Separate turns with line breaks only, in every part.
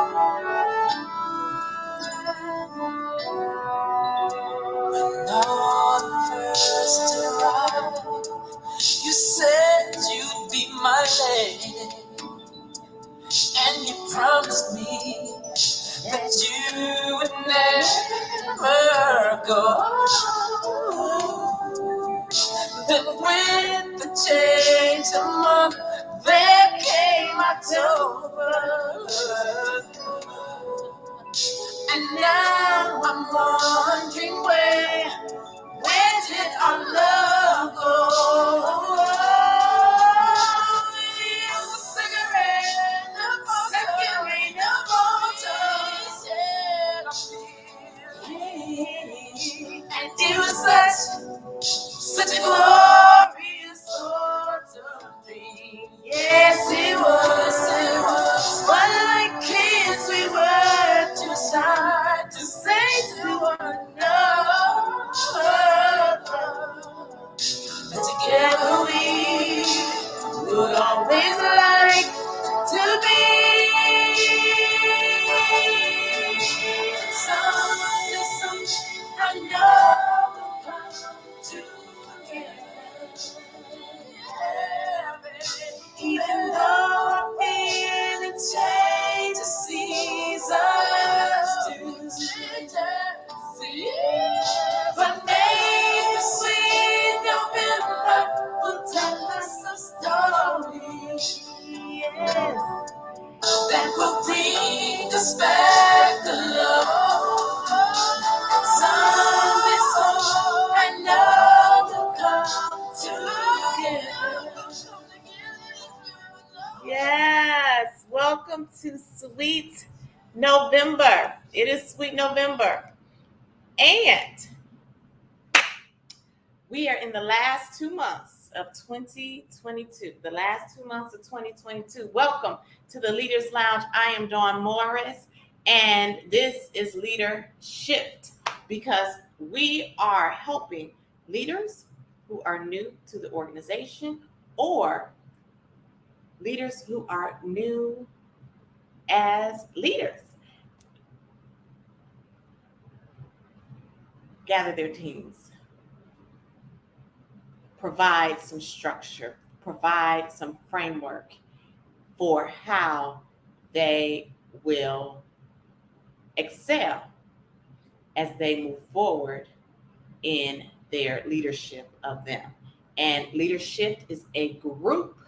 First arrived, you said you'd be my lady, and you promised me that you would never go. Then with the change of month, there came October, and now I'm wondering where did our love go? It's a cigarette, no photos, and it was such a glorious autumn dream. Yes, it was. But like kids, we were too shy to say to one another. But together we would always like to be. I know will come together. Even though I feel it change the seasons but maybe sweet November will tell us a story, yes, that will bring us back to love. Someday soon I know will come together. Yes, welcome to Sweet November. It is Sweet November. And we are in the last 2 months of 2022. The last 2 months of 2022. Welcome to the Leaders Lounge. I am Dawn Morris, and this is LeaderSHIFT because we are helping leaders who are new to the organization or leaders who are new as leaders gather their teams, provide some structure, provide some framework for how they will excel as they move forward in their leadership of them. And LeaderSHIFT is a group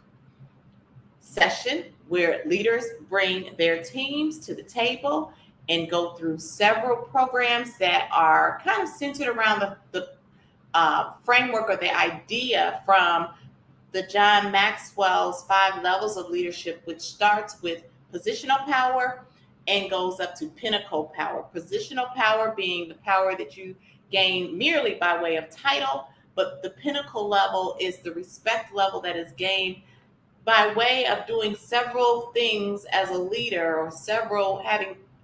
session where leaders bring their teams to the table and go through several programs that are kind of centered around the framework or the idea from the John Maxwell's 5 levels of leadership, which starts with positional power and goes up to pinnacle power. Positional power being the power that you gain merely by way of title, but the pinnacle level is the respect level that is gained by way of doing several things as a leader or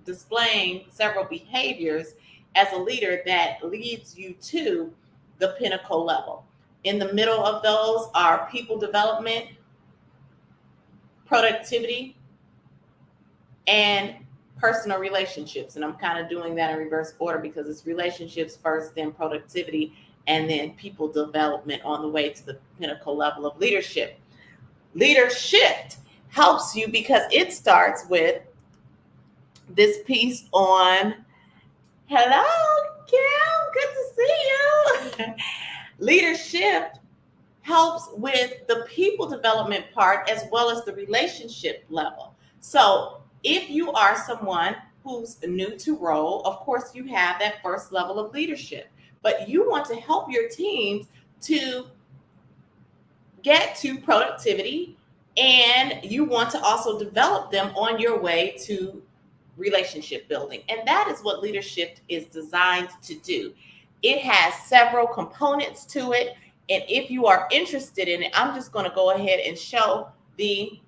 displaying several behaviors as a leader that leads you to the pinnacle level. In the middle of those are people development, productivity, and personal relationships. And I'm kind of doing that in reverse order because it's relationships first, then productivity, and then people development on the way to the pinnacle level of leadership. LeaderSHIFT helps you because it starts with this piece on, hello, Kim, good to see you. LeaderSHIFT helps with the people development part as well as the relationship level. So if you are someone who's new to role, of course you have that first level of leadership, but you want to help your teams to get to productivity, and you want to also develop them on your way to relationship building. And that is what LeaderSHIFT is designed to do. It has several components to it. And if you are interested in it, I'm just going to go ahead and show the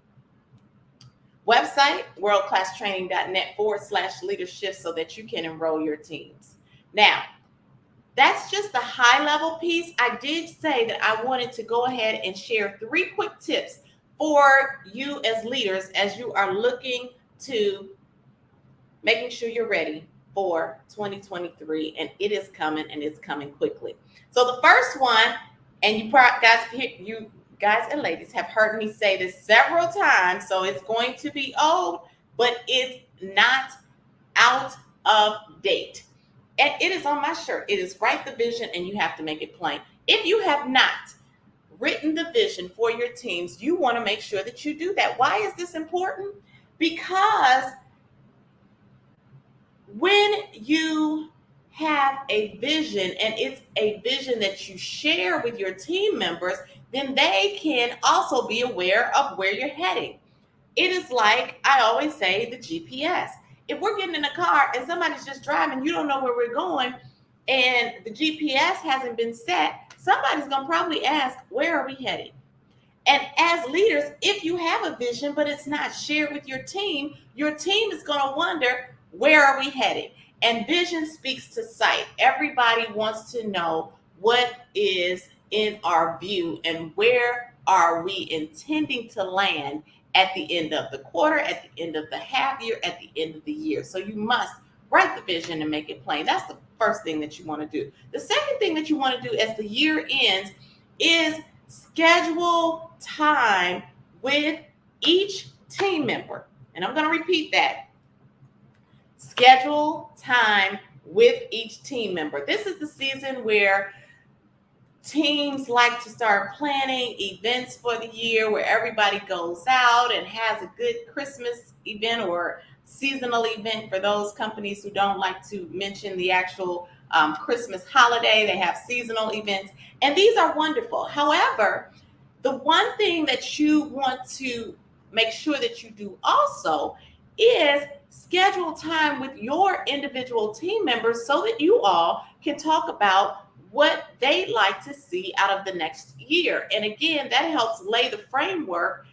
website, worldclasstraining.net/LeaderSHIFT, so that you can enroll your teams. Now, that's just the high level piece. I did say that I wanted to go ahead and share 3 quick tips for you as leaders as you are looking to making sure you're ready for 2023, and it is coming, and it's coming quickly. So the first one, and you guys and ladies have heard me say this several times, so it's going to be old, but it's not out of date. And it is on my shirt. It is write the vision, and you have to make it plain. If you have not written the vision for your teams, you want to make sure that you do that. Why is this important? Because when you have a vision, and it's a vision that you share with your team members, then they can also be aware of where you're heading. It is like I always say, the GPS. If we're getting in a car and somebody's just driving, you don't know where we're going, and the GPS hasn't been set, somebody's going to probably ask, where are we heading? And as leaders, if you have a vision, but it's not shared with your team is going to wonder, where are we headed? And vision speaks to sight. Everybody wants to know what is in our view and where are we intending to land at the end of the quarter, at the end of the half year, at the end of the year. So you must write the vision and make it plain. That's the first thing that you want to do. The second thing that you want to do as the year ends is schedule time with each team member. And I'm going to repeat that. Schedule time with each team member. This is the season where teams like to start planning events for the year, where everybody goes out and has a good Christmas event or seasonal event. For those companies who don't like to mention the actual Christmas holiday, they have seasonal events, and these are wonderful. However, the one thing that you want to make sure that you do also is schedule time with your individual team members so that you all can talk about what they'd like to see out of the next year. And again, that helps lay the framework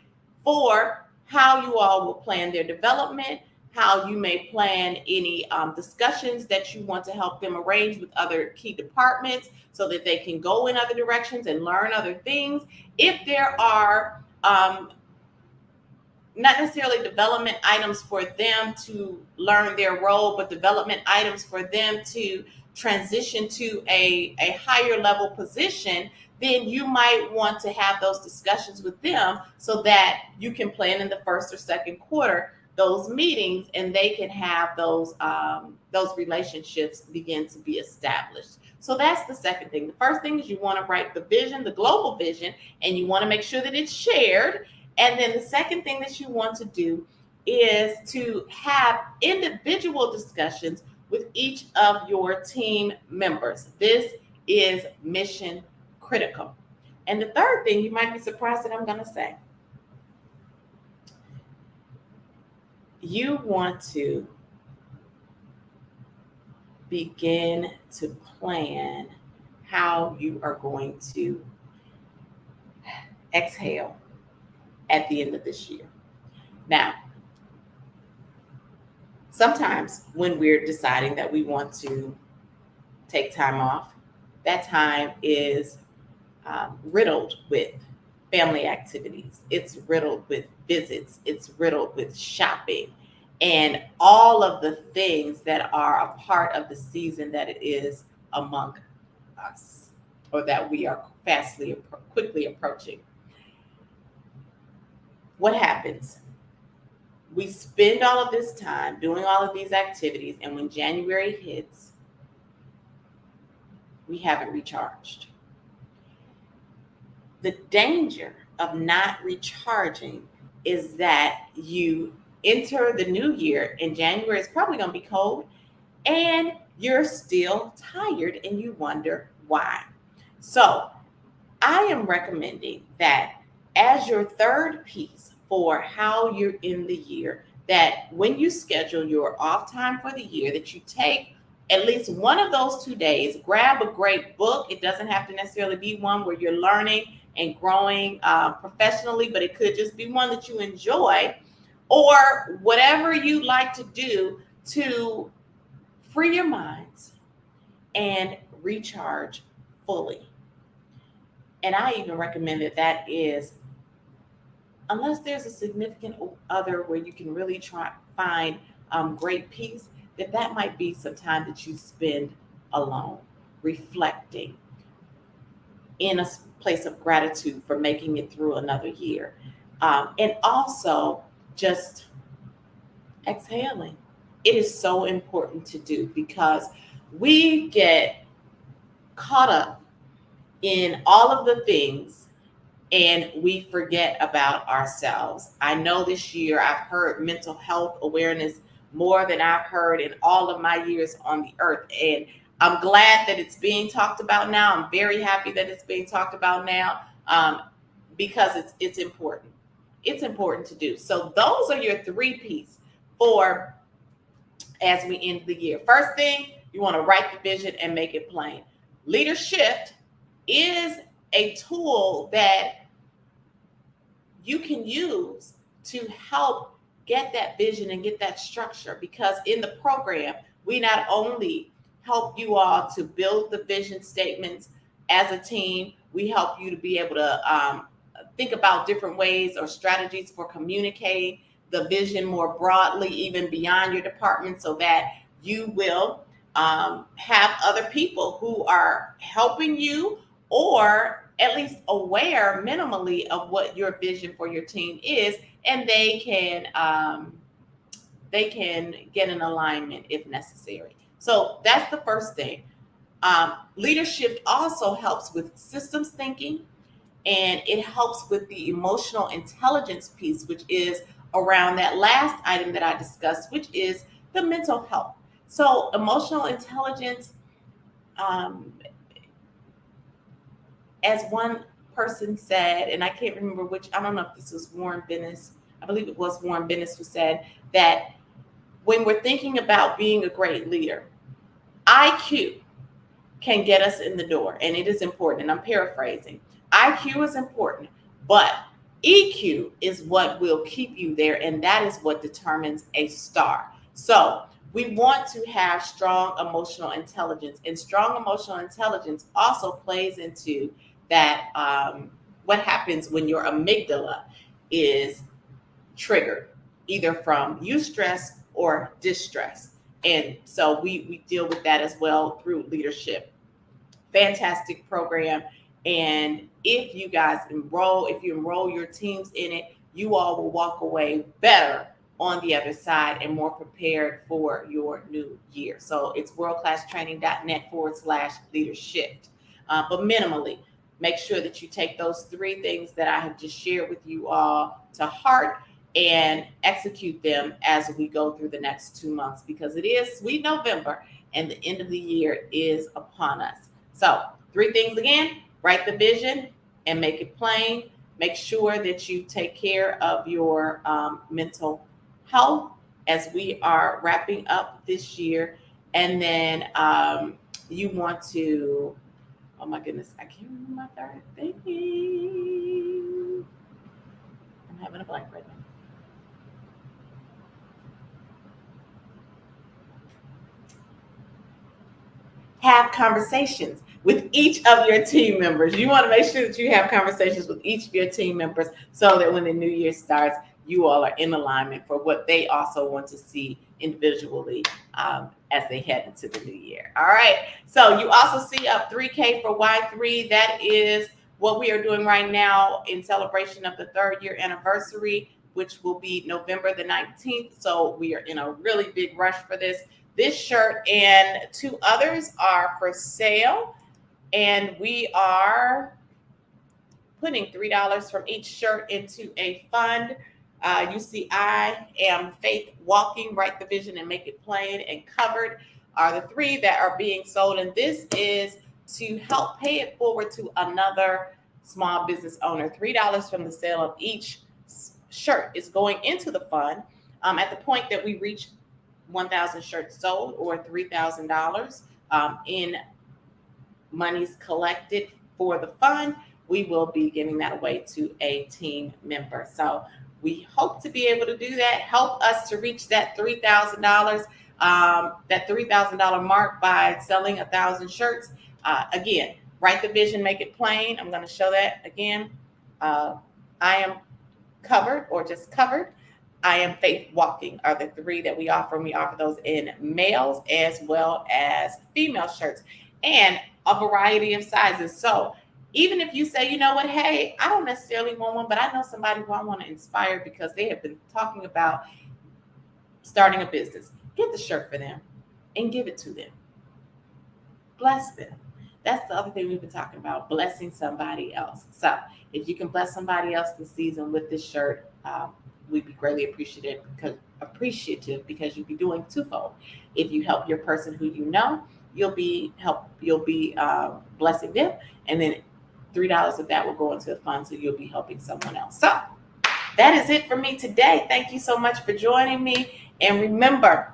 for how you all will plan their development, how you may plan any discussions that you want to help them arrange with other key departments so that they can go in other directions and learn other things. If there are not necessarily development items for them to learn their role, but development items for them to transition to a higher level position, then you might want to have those discussions with them so that you can plan in the first or second quarter those meetings, and they can have those relationships begin to be established. So that's the second thing. The first thing is you want to write the vision, the global vision, and you want to make sure that it's shared. And then the second thing that you want to do is to have individual discussions with each of your team members. This is mission critical. And the third thing, you might be surprised that I'm going to say, you want to begin to plan how you are going to exhale at the end of this year. Now, sometimes when we're deciding that we want to take time off, that time is riddled with family activities. It's riddled with visits. It's riddled with shopping and all of the things that are a part of the season that it is among us, or that we are quickly approaching. What happens? We spend all of this time doing all of these activities, and when January hits, we haven't recharged. The danger of not recharging is that you enter the new year, and January is probably going to be cold, and you're still tired and you wonder why. So I am recommending that as your third piece for how you're in the year, that when you schedule your off time for the year, that you take at least one of those 2 days, grab a great book. It doesn't have to necessarily be one where you're learning and growing professionally, but it could just be one that you enjoy, or whatever you like to do to free your minds and recharge fully. And I even recommend that is, unless there's a significant other where you can really find great peace, that might be some time that you spend alone, reflecting in a place of gratitude for making it through another year. And also just exhaling. It is so important to do because we get caught up in all of the things and we forget about ourselves. I know this year I've heard mental health awareness more than I've heard in all of my years on the earth. And I'm glad that it's being talked about now. I'm very happy that it's being talked about now, because it's important. It's important to do. So those are your 3 P's for as we end the year. First thing, you want to write the vision and make it plain. LeaderSHIFT is a tool that you can use to help get that vision and get that structure, because in the program, we not only help you all to build the vision statements as a team, we help you to be able to think about different ways or strategies for communicating the vision more broadly, even beyond your department, so that you will have other people who are helping you, or at least aware minimally of what your vision for your team is, and they can get an alignment if necessary. So that's the first thing. LeaderSHIFT also helps with systems thinking, and it helps with the emotional intelligence piece, which is around that last item that I discussed, which is the mental health. So emotional intelligence, as one person said, and I can't remember which, I don't know if this was Warren Bennis, I believe it was Warren Bennis who said that when we're thinking about being a great leader, IQ can get us in the door, and it is important. And I'm paraphrasing. IQ is important, but EQ is what will keep you there, and that is what determines a star. So we want to have strong emotional intelligence, and strong emotional intelligence also plays into that what happens when your amygdala is triggered, either from eustress or distress. And so we deal with that as well through LeaderSHIFT. Fantastic program. And if you guys enroll your teams in it, you all will walk away better on the other side and more prepared for your new year. So it's worldclasstraining.net/leadershift. But minimally, make sure that you take those 3 things that I have just shared with you all to heart and execute them as we go through the next 2 months, because it is sweet November and the end of the year is upon us. So 3 things again: write the vision and make it plain. Make sure that you take care of your mental health as we are wrapping up this year. And then you want to, oh my goodness, I can't remember my 3rd thing. I'm having a blank right now. Have conversations with each of your team members. You want to make sure that you have conversations with each of your team members so that when the new year starts, you all are in alignment for what they also want to see individually as they head into the new year. All right. So you also see up 3K for Y3. That is what we are doing right now in celebration of the 3rd year anniversary, which will be November the 19th. So we are in a really big rush for this. This shirt and 2 others are for sale, and we are putting $3 from each shirt into a fund. You see, I am Faith Walking, Write the Vision and Make It Plain, and Covered are the 3 that are being sold. And this is to help pay it forward to another small business owner. $3 from the sale of each shirt is going into the fund. At the point that we reach 1,000 shirts sold, or $3,000 in monies collected for the fund, we will be giving that away to a team member. So we hope to be able to do that. Help us to reach that $3,000, that $3,000 mark by selling 1,000 shirts. Again, write the vision, make it plain. I'm going to show that again. I am covered, or just covered. I Am Faith Walking are the 3 that we offer. We offer those in males as well as female shirts, and a variety of sizes. So even if you say, you know what, hey, I don't necessarily want one, but I know somebody who I want to inspire because they have been talking about starting a business, get the shirt for them and give it to them. Bless them. That's the other thing we've been talking about, blessing somebody else. So if you can bless somebody else this season with this shirt, we'd be greatly appreciative because you'll be doing twofold. If you help your person who you know, you'll be blessing them, and then $3 of that will go into a fund, so you'll be helping someone else. So that is it for me today. Thank you so much for joining me, and remember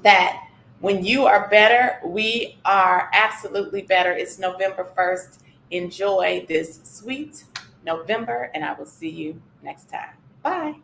that when you are better, we are absolutely better. It's November 1st. Enjoy this sweet November, and I will see you next time. Bye.